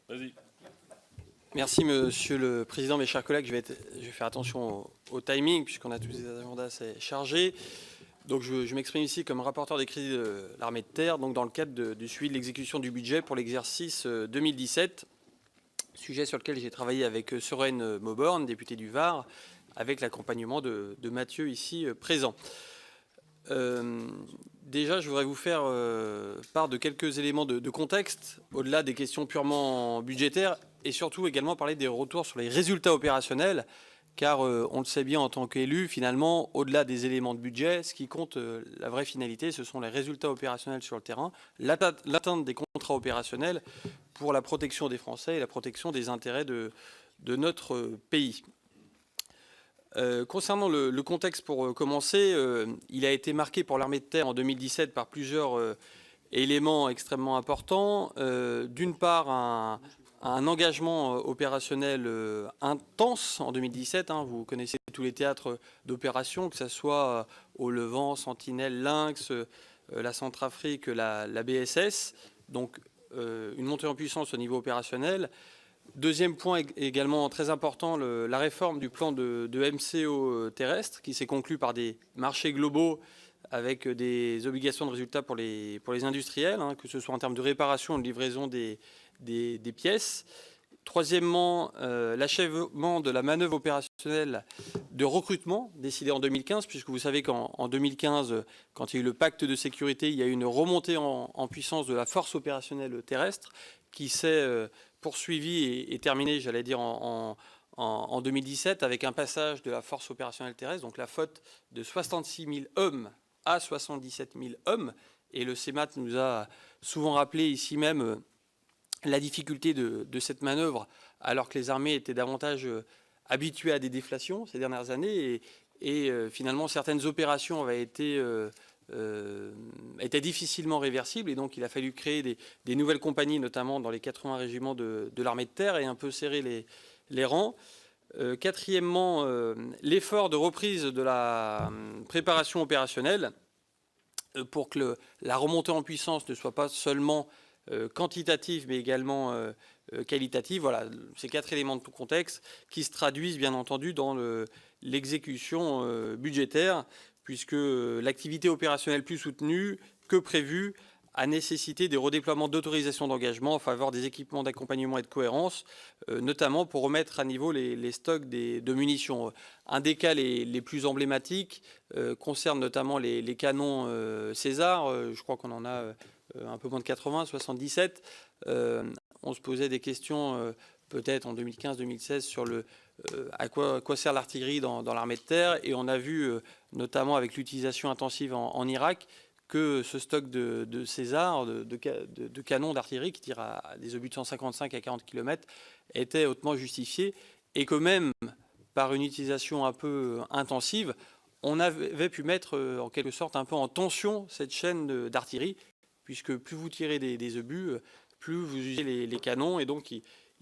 Vas-y. Merci Monsieur le Président, mes chers collègues. Je vais faire attention au timing puisqu'on a tous des agendas assez chargés. Donc je m'exprime ici comme rapporteur des crédits de l'armée de terre, donc dans le cadre du suivi de l'exécution du budget pour l'exercice 2017, sujet sur lequel j'ai travaillé avec Sereine Mauborgne, députée du Var, avec l'accompagnement de Mathieu ici présent. Déjà, je voudrais vous faire part de quelques éléments de contexte, au-delà des questions purement budgétaires, et surtout également parler des retours sur les résultats opérationnels, car on le sait bien en tant qu'élu, finalement, au-delà des éléments de budget, ce qui compte, la vraie finalité, ce sont les résultats opérationnels sur le terrain, l'atteinte des contrats opérationnels pour la protection des Français et la protection des intérêts de notre pays. Concernant le contexte, pour commencer, il a été marqué pour l'armée de terre en 2017 par plusieurs éléments extrêmement importants. D'une part, un engagement opérationnel intense en 2017. Vous connaissez tous les théâtres d'opération, que ce soit au Levant, Sentinelle, Lynx, la Centrafrique, la BSS. Donc une montée en puissance au niveau opérationnel. Deuxième point également très important, la réforme du plan de MCO terrestre qui s'est conclue par des marchés globaux avec des obligations de résultats pour les industriels, que ce soit en termes de réparation ou de livraison des pièces. Troisièmement, l'achèvement de la manœuvre opérationnelle de recrutement décidée en 2015, puisque vous savez qu'en 2015, quand il y a eu le pacte de sécurité, il y a eu une remontée en puissance de la force opérationnelle terrestre qui s'est poursuivi et terminé, j'allais dire, en 2017, avec un passage de la force opérationnelle terrestre, donc la flotte de 66 000 hommes à 77 000 hommes. Et le CEMAT nous a souvent rappelé ici même la difficulté de cette manœuvre, alors que les armées étaient davantage habituées à des déflations ces dernières années. Et finalement, certaines opérations avaient étaient difficilement réversibles, et donc il a fallu créer des nouvelles compagnies, notamment dans les 80 régiments de l'armée de terre, et un peu serrer les rangs. Quatrièmement, l'effort de reprise de la préparation opérationnelle pour que la remontée en puissance ne soit pas seulement quantitative, mais également qualitative. Voilà, ces quatre éléments de tout contexte qui se traduisent bien entendu dans l'exécution budgétaire, puisque l'activité opérationnelle plus soutenue que prévue a nécessité des redéploiements d'autorisation d'engagement en faveur des équipements d'accompagnement et de cohérence, notamment pour remettre à niveau les stocks de munitions. Un des cas les plus emblématiques concerne notamment les canons César. Je crois qu'on en a un peu moins de 80, 77. On se posait des questions peut-être en 2015-2016 sur à quoi sert l'artillerie dans l'armée de terre. Et on a vu, notamment avec l'utilisation intensive en Irak, que ce stock de César, de canons d'artillerie qui tirent à des obus de 155 à 40 km, était hautement justifié. Et que même par une utilisation un peu intensive, on avait pu mettre en quelque sorte un peu en tension cette chaîne d'artillerie, puisque plus vous tirez des obus, plus vous usez les canons. Et donc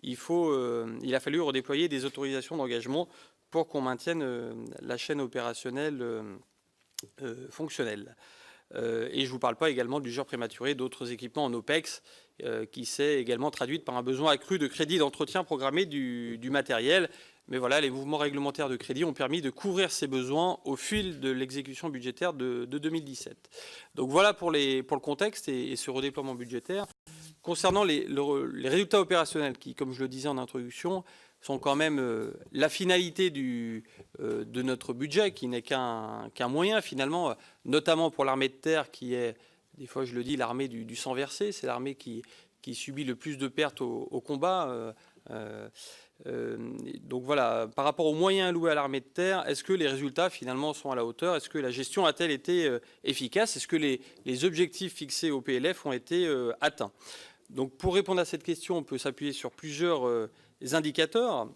il a fallu redéployer des autorisations d'engagement pour qu'on maintienne la chaîne opérationnelle fonctionnelle. Et je ne vous parle pas également du genre prématuré d'autres équipements en OPEX qui s'est également traduite par un besoin accru de crédit d'entretien programmé du matériel. Mais voilà, les mouvements réglementaires de crédit ont permis de couvrir ces besoins au fil de l'exécution budgétaire de 2017. Donc voilà pour le contexte et ce redéploiement budgétaire. Concernant les résultats opérationnels qui, comme je le disais en introduction, sont quand même la finalité de notre budget, qui n'est qu'un moyen finalement, notamment pour l'armée de terre qui est, des fois je le dis, l'armée du sang versé. C'est l'armée qui subit le plus de pertes au combat. Donc voilà, par rapport aux moyens alloués à l'armée de terre, est-ce que les résultats finalement sont à la hauteur? Est-ce que la gestion a-t-elle été efficace? Est-ce que les objectifs fixés au PLF ont été atteints? Donc pour répondre à cette question, on peut s'appuyer sur plusieurs indicateurs.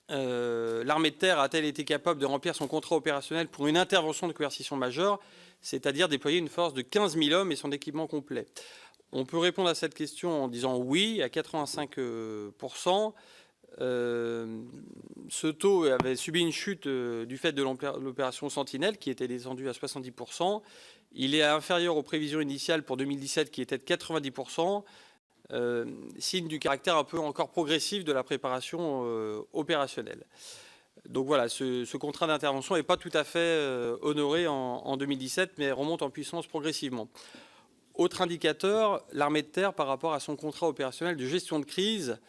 L'armée de terre a-t-elle été capable de remplir son contrat opérationnel pour une intervention de coercition majeure, c'est-à-dire déployer une force de 15 000 hommes et son équipement complet? On peut répondre à cette question en disant oui, à 85%. Ce taux avait subi une chute du fait de l'opération Sentinelle qui était descendue à 70%. Il est inférieur aux prévisions initiales pour 2017 qui étaient de 90%. signe du caractère un peu encore progressif de la préparation opérationnelle. Donc voilà, ce contrat d'intervention n'est pas tout à fait honoré en 2017, mais remonte en puissance progressivement. Autre indicateur, l'armée de terre par rapport à son contrat opérationnel de gestion de crise,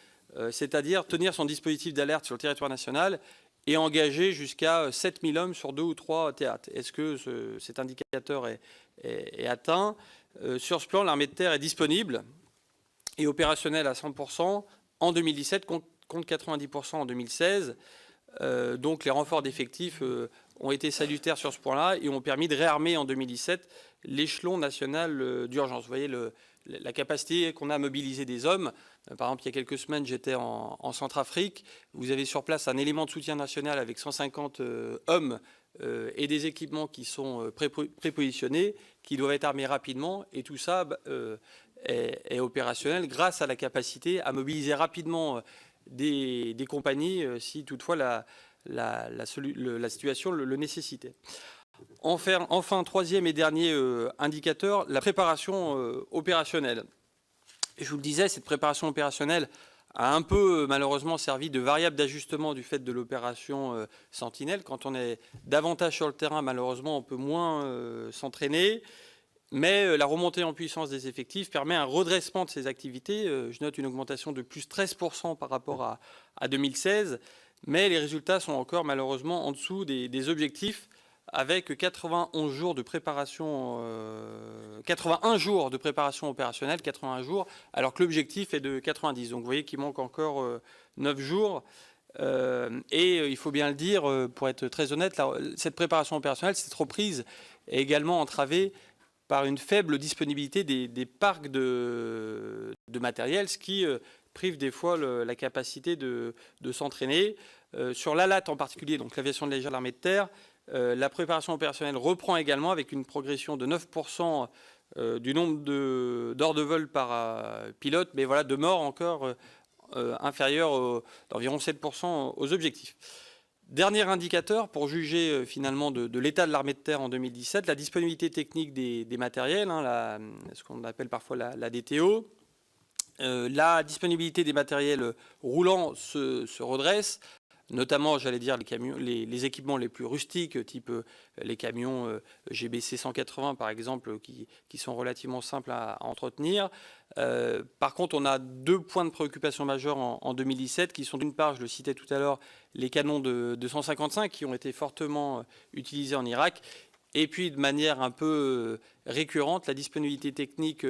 c'est-à-dire tenir son dispositif d'alerte sur le territoire national et engager jusqu'à 7000 hommes sur 2 ou 3 théâtres. Est-ce que cet indicateur est atteint? Sur ce plan, l'armée de terre est disponible et opérationnelle à 100% en 2017, contre 90% en 2016. Donc les renforts d'effectifs ont été salutaires sur ce point-là et ont permis de réarmer en 2017 l'échelon national d'urgence. Vous voyez la capacité qu'on a à mobiliser des hommes. Par exemple, il y a quelques semaines, j'étais en Centrafrique. Vous avez sur place un élément de soutien national avec 150 hommes et des équipements qui sont prépositionnés, qui doivent être armés rapidement. Et tout ça est opérationnel grâce à la capacité à mobiliser rapidement des compagnies si toutefois la situation le nécessitait. Enfin, troisième et dernier indicateur, la préparation opérationnelle. Et je vous le disais, cette préparation opérationnelle a un peu malheureusement servi de variable d'ajustement du fait de l'opération Sentinelle. Quand on est davantage sur le terrain, malheureusement, on peut moins s'entraîner. Mais la remontée en puissance des effectifs permet un redressement de ces activités. Je note une augmentation de plus 13% par rapport à 2016. Mais les résultats sont encore malheureusement en dessous des objectifs, avec 81 jours de préparation opérationnelle, 81 jours, alors que l'objectif est de 90. Donc vous voyez qu'il manque encore 9 jours. Et il faut bien le dire, pour être très honnête, cette préparation opérationnelle, cette reprise est également entravée par une faible disponibilité des parcs de matériel, ce qui prive des fois la capacité de s'entraîner. Sur l'ALAT en particulier, donc l'aviation de légère de l'armée de terre, la préparation opérationnelle reprend également avec une progression de 9% du nombre d'heures de vol par pilote, mais voilà, demeure encore inférieur d'environ 7% aux objectifs. Dernier indicateur pour juger finalement de l'état de l'armée de terre en 2017, la disponibilité technique des matériels, ce qu'on appelle parfois la DTO. La disponibilité des matériels roulants se redresse, notamment, j'allais dire, les équipements les plus rustiques, type les camions GBC 180 par exemple, qui sont relativement simples à entretenir. Par contre, on a 2 points de préoccupation majeurs en 2017 qui sont d'une part, je le citais tout à l'heure, les canons de 255 qui ont été fortement utilisés en Irak, et puis de manière un peu récurrente, la disponibilité technique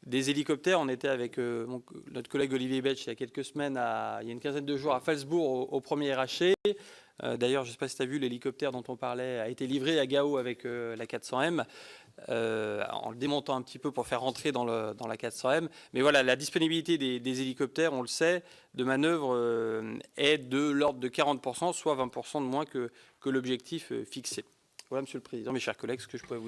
des hélicoptères. On était avec notre collègue Olivier Betch il y a quelques semaines, il y a une quinzaine de jours à Phalsbourg au premier RHC. D'ailleurs, je ne sais pas si tu as vu, l'hélicoptère dont on parlait a été livré à Gao avec la 400M, en le démontant un petit peu pour faire rentrer dans la 400M. Mais voilà, la disponibilité des hélicoptères, on le sait, de manœuvre est de l'ordre de 40%, soit 20% de moins que l'objectif fixé. Voilà, Monsieur le Président, mes chers collègues, ce que je pourrais vous dire.